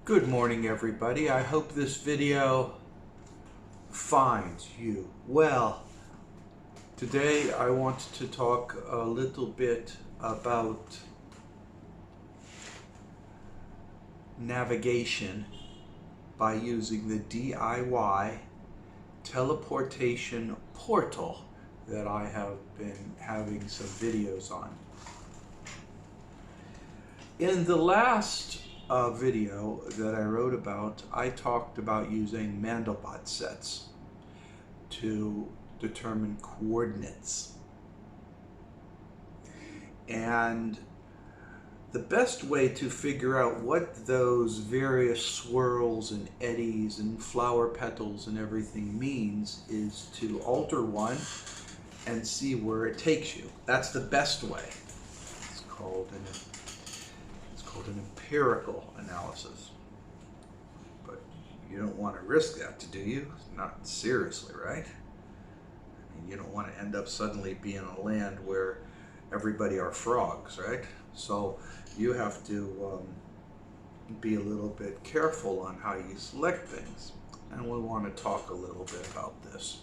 Good morning, everybody. I hope this video finds you well. Today I want to talk a little bit about navigation by using the DIY teleportation portal that I have been having some videos on. In the last video that I wrote about, I talked about using mandelbot sets to determine coordinates. And the best way to figure out what those various swirls and eddies and flower petals and everything means is to alter one and see where it takes you. That's the best way. It's called an empirical analysis. But you don't want to risk that, do you? Not seriously, right? I mean, you don't want to end up suddenly being on a land where everybody are frogs, right? So you have to be a little bit careful on how you select things. And we want to talk a little bit about this.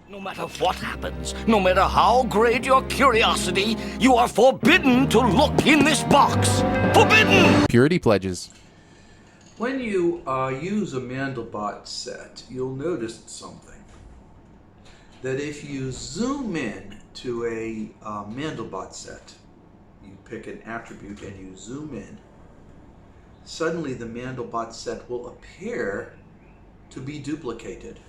No matter what happens, no matter how great your curiosity, you are forbidden to look in this box. Forbidden! Purity pledges. When you use a mandelbot set, you'll notice something. That if you zoom in to a mandelbot set, you pick an attribute and you zoom in, suddenly the mandelbot set will appear to be duplicated.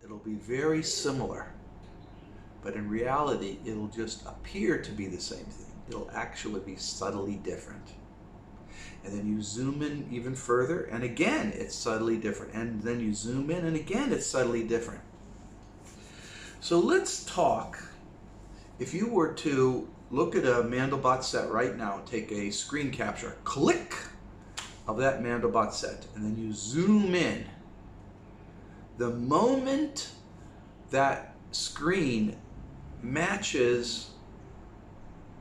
It'll be very similar, but in reality, it'll just appear to be the same thing. It'll actually be subtly different. And then you zoom in even further, and again, it's subtly different. And then you zoom in, and again, it's subtly different. So let's talk. If you were to look at a mandelbot set right now, take a screen capture, click of that mandelbot set, and then you zoom in. The moment that screen matches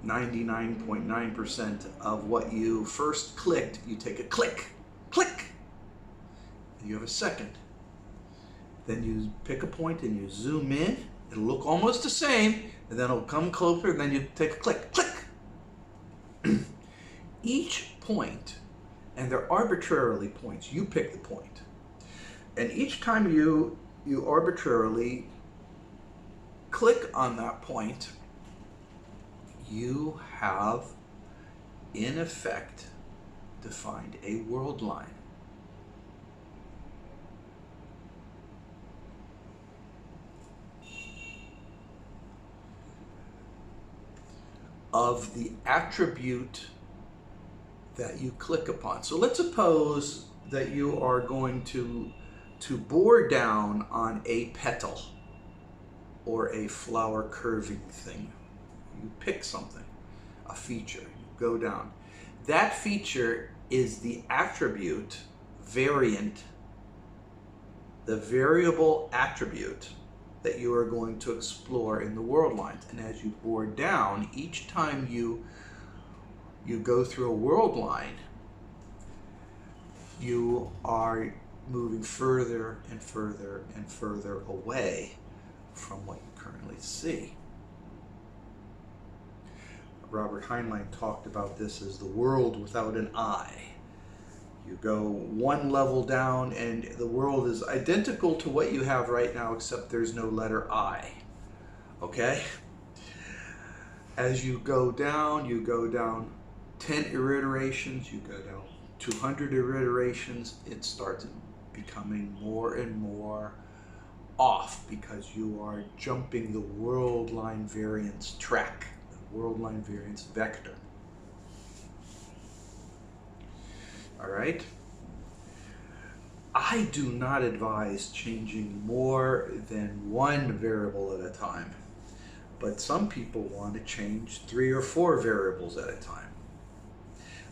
99.9% of what you first clicked, you take a click, and you have a second. Then you pick a point and you zoom in. It'll look almost the same, and then it'll come closer, and then you take a click. Each point, and they're arbitrarily points, you pick the point. And each time you arbitrarily click on that point, you have, in effect, defined a world line. Of the attribute that you click upon. So let's suppose that you are going to bore down on a petal or a flower curving thing. You pick something, a feature, you go down. That feature is the attribute variant, the variable attribute that you are going to explore in the world lines. And as you bore down, each time you go through a world line, you are moving further and further and further away from what you currently see. Robert Heinlein talked about this as the world without an eye. You go one level down and the world is identical to what you have right now, except there's no letter I. Okay? As you go down 10 iterations, you go down 200 iterations, it starts becoming more and more off because you are jumping the world line variance track, the world line variance vector. All right? I do not advise changing more than one variable at a time, but some people want to change 3 or 4 variables at a time.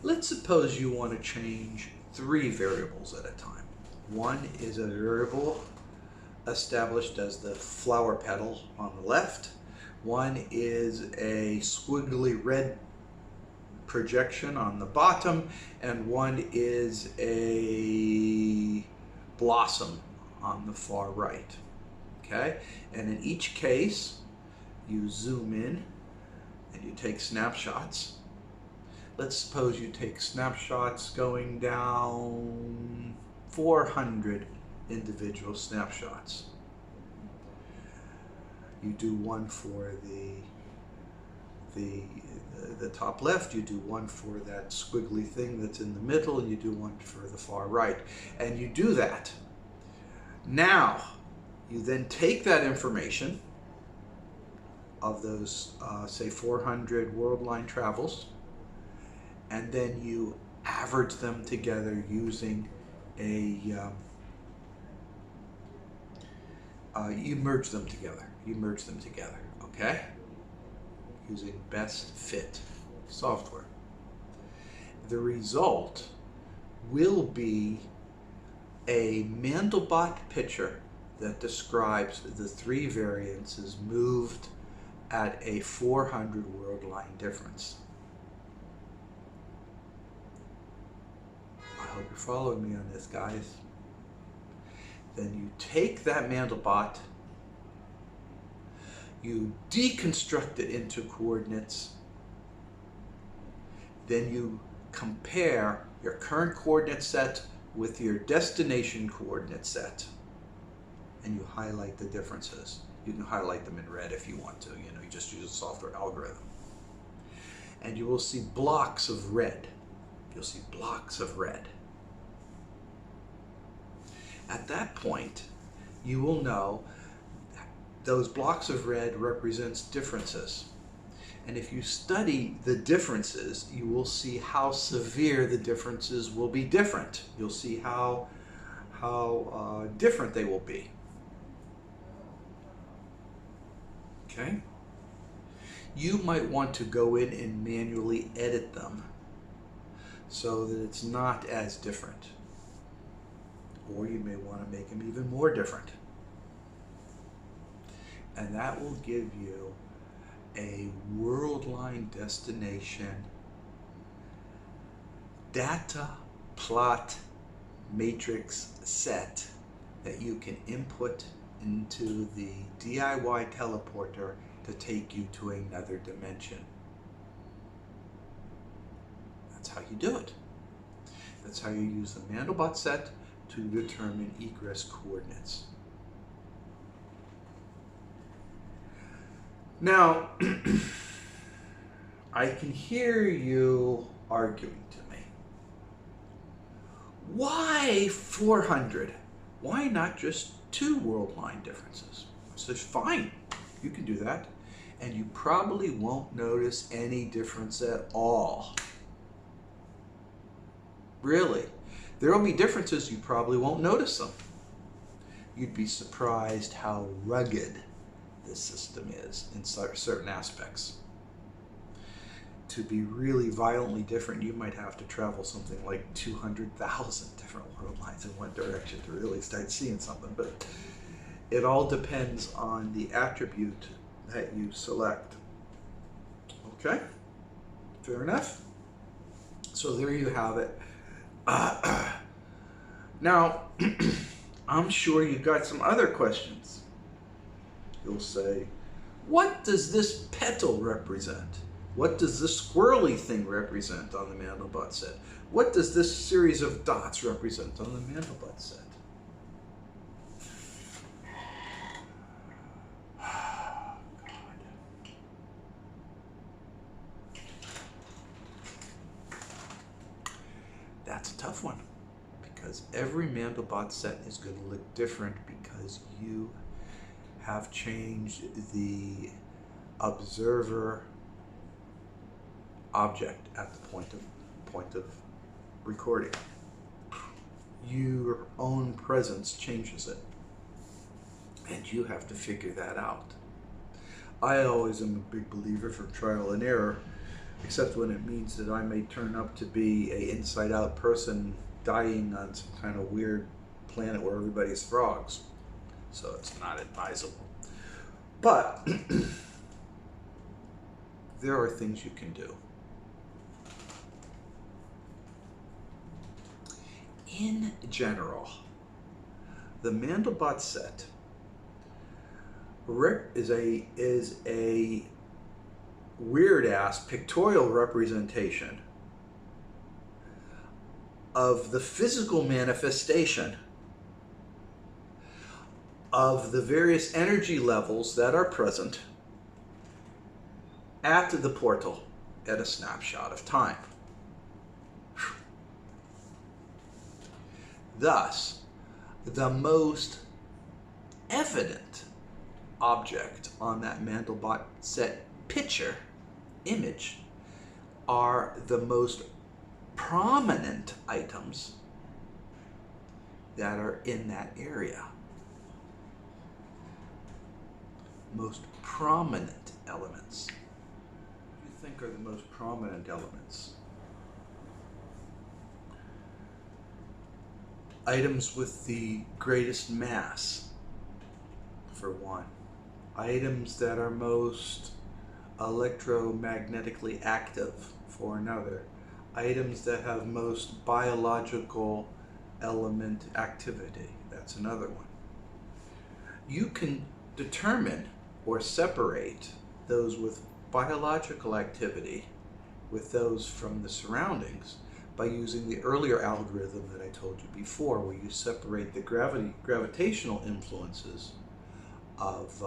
Let's suppose you want to change 3 variables at a time. One is a variable established as the flower petal on the left. One is a squiggly red projection on the bottom, and one is a blossom on the far right. Okay? And in each case, you zoom in and you take snapshots. Let's suppose you take snapshots going down 400 individual snapshots. You do one for the top left, you do one for that squiggly thing that's in the middle, and you do one for the far right. And you do that. Now, you then take that information of those, say, 400 world line travels, and then you average them together using a, you merge them together, okay? Using best fit software. The result will be a mandelbot picture that describes the 3 variances moved at a 400 world line difference. I hope you're following me on this, guys. Then you take that mandelbot, you deconstruct it into coordinates, then you compare your current coordinate set with your destination coordinate set, and you highlight the differences. You can highlight them in red if you want to, you just use a software algorithm. And you will see blocks of red. You'll see blocks of red. At that point, you will know those blocks of red represents differences. And if you study the differences, you will see how severe the differences will be different. You'll see how different they will be. Okay? You might want to go in and manually edit them so that it's not as different. Or you may want to make them even more different. And that will give you a world line destination data plot matrix set that you can input into the DIY teleporter to take you to another dimension. That's how you do it. That's how you use the mandelbot set to determine egress coordinates. Now, I can hear you arguing to me. Why 400? Why not just 2 world line differences? So fine, you can do that. And you probably won't notice any difference at all. Really. There will be differences, you probably won't notice them. You'd be surprised how rugged this system is in certain aspects. To be really violently different, you might have to travel something like 200,000 different world lines in one direction to really start seeing something. But it all depends on the attribute that you select. Okay? Fair enough? So there you have it. Now, I'm sure you've got some other questions. You'll say, what does this petal represent? What does this squirrely thing represent on the mandelbot set? What does this series of dots represent on the mandelbot set? That's a tough one, because every mandelbot set is going to look different because you have changed the observer object at the point of recording. Your own presence changes it, and you have to figure that out. I always am a big believer for trial and error, except when it means that I may turn up to be a inside-out person dying on some kind of weird planet where everybody's frogs. So it's not advisable. But there are things you can do. In general, the mandelbot set is a weird-ass pictorial representation of the physical manifestation of the various energy levels that are present at the portal at a snapshot of time. Thus, the most evident object on that mandelbot set picture image are the most prominent items that are in that area. Most prominent elements. What do you think are the most prominent elements? Items with the greatest mass, for one. Items that are most electromagnetically active, for another. Items that have most biological element activity, that's another one. You can determine or separate those with biological activity with those from the surroundings by using the earlier algorithm that I told you before, where you separate the gravitational influences of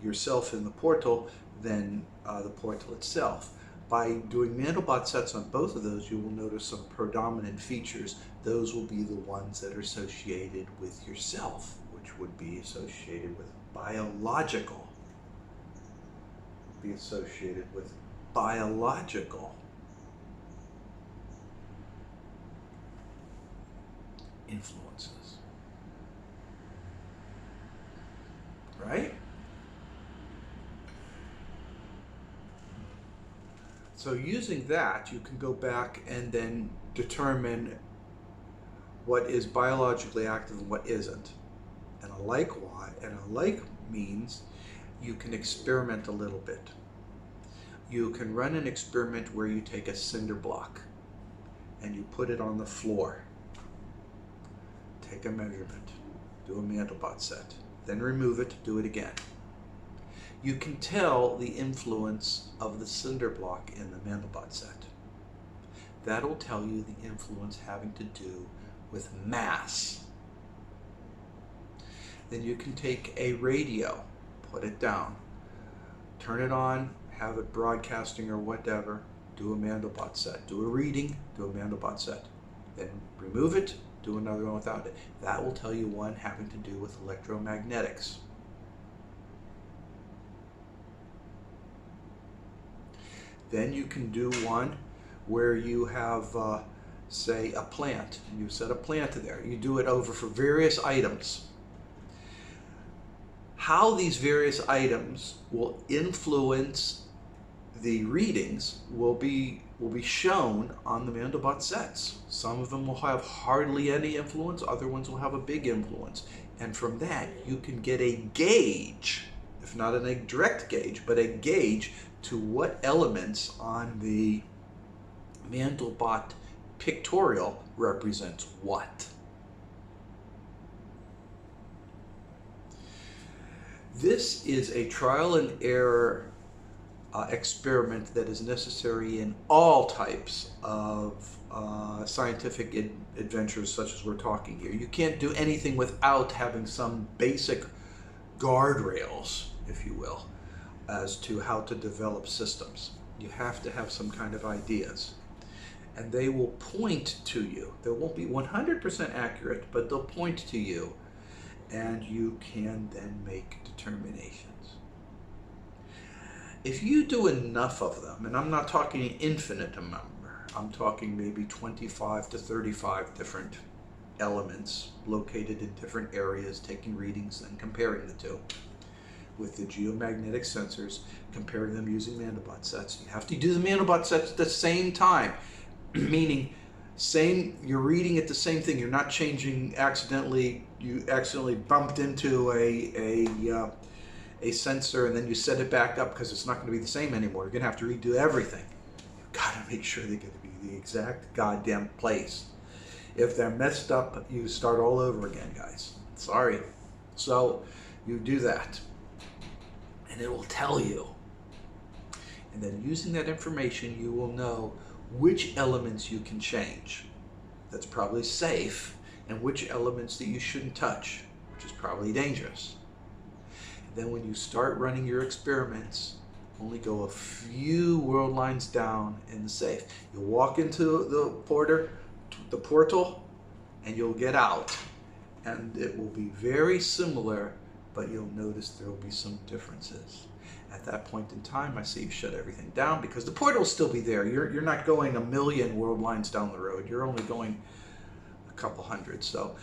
yourself in the portal than the portal itself. By doing mandelbot sets on both of those, you will notice some predominant features. Those will be the ones that are associated with yourself, which would be associated with biological. Influences. Right? So using that, you can go back and then determine what is biologically active and what isn't. And a like means you can experiment a little bit. You can run an experiment where you take a cinder block and you put it on the floor. Take a measurement, do a mandelbot set, then remove it, do it again. You can tell the influence of the cinder block in the mandelbot set. That'll tell you the influence having to do with mass. Then you can take a radio, put it down, turn it on, have it broadcasting or whatever, do a mandelbot set. Do a reading, do a mandelbot set. Then remove it, do another one without it. That will tell you one having to do with electromagnetics. Then you can do one where you have, say, a plant, and you set a plant there. You do it over for various items. How these various items will influence the readings will be shown on the mandelbot sets. Some of them will have hardly any influence, other ones will have a big influence. And from that, you can get a gauge, if not a direct gauge, but a gauge to what elements on the mandelbot pictorial represents what. This is a trial and error experiment that is necessary in all types of scientific adventures such as we're talking here. You can't do anything without having some basic guardrails, if you will, as to how to develop systems. You have to have some kind of ideas. and they will point to you. They won't be 100% accurate, but they'll point to you, and you can then make determinations. If you do enough of them, and I'm not talking an infinite number, I'm talking maybe 25 to 35 different elements located in different areas, taking readings and comparing the two with the geomagnetic sensors, comparing them using mandelbot sets. You have to do the mandelbot sets at the same time, meaning you're reading at the same thing. You're not changing accidentally. You accidentally bumped into a sensor and then you set it back up because it's not going to be the same anymore. You're going to have to redo everything. You've got to make sure they're going to be the exact goddamn place. If they're messed up, you start all over again, guys. Sorry. So you do that, and it will tell you. And then using that information, you will know which elements you can change. That's probably safe, and which elements that you shouldn't touch, which is probably dangerous. And then when you start running your experiments, only go a few world lines down in the safe. You'll walk into the portal, and you'll get out. And it will be very similar, but you'll notice there will be some differences. At that point in time, I say you shut everything down because the portal will still be there. You're not going a million world lines down the road. You're only going a couple hundred. So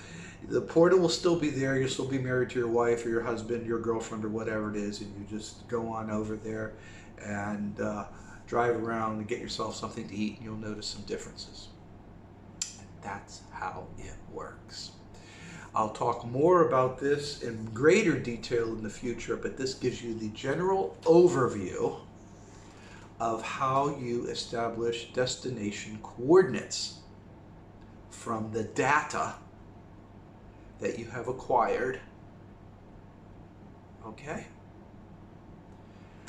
the portal will still be there. You'll still be married to your wife or your husband, your girlfriend, or whatever it is, and you just go on over there and drive around and get yourself something to eat, and you'll notice some differences. And that's how it works. I'll talk more about this in greater detail in the future, but this gives you the general overview of how you establish destination coordinates from the data that you have acquired. Okay?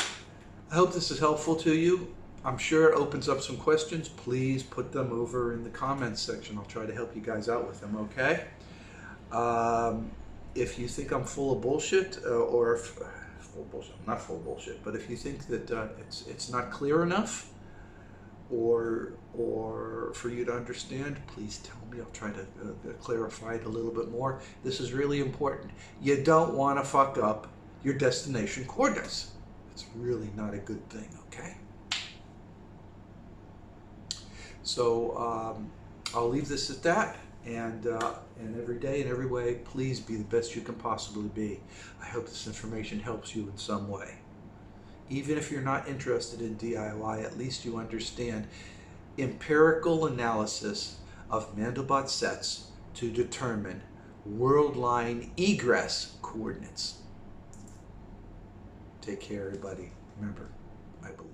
I hope this is helpful to you. I'm sure it opens up some questions. Please put them over in the comments section. I'll try to help you guys out with them, okay? If you think I'm full of bullshit, not full of bullshit, but if you think that it's not clear enough, or for you to understand, please tell me. I'll try to clarify it a little bit more. This is really important. You don't want to fuck up your destination coordinates. It's really not a good thing, okay? So I'll leave this at that. And every day and every way, please be the best you can possibly be. I hope this information helps you in some way. Even if you're not interested in DIY, at least you understand empirical analysis of mandelbot sets to determine world line egress coordinates. Take care, everybody. Remember, I believe.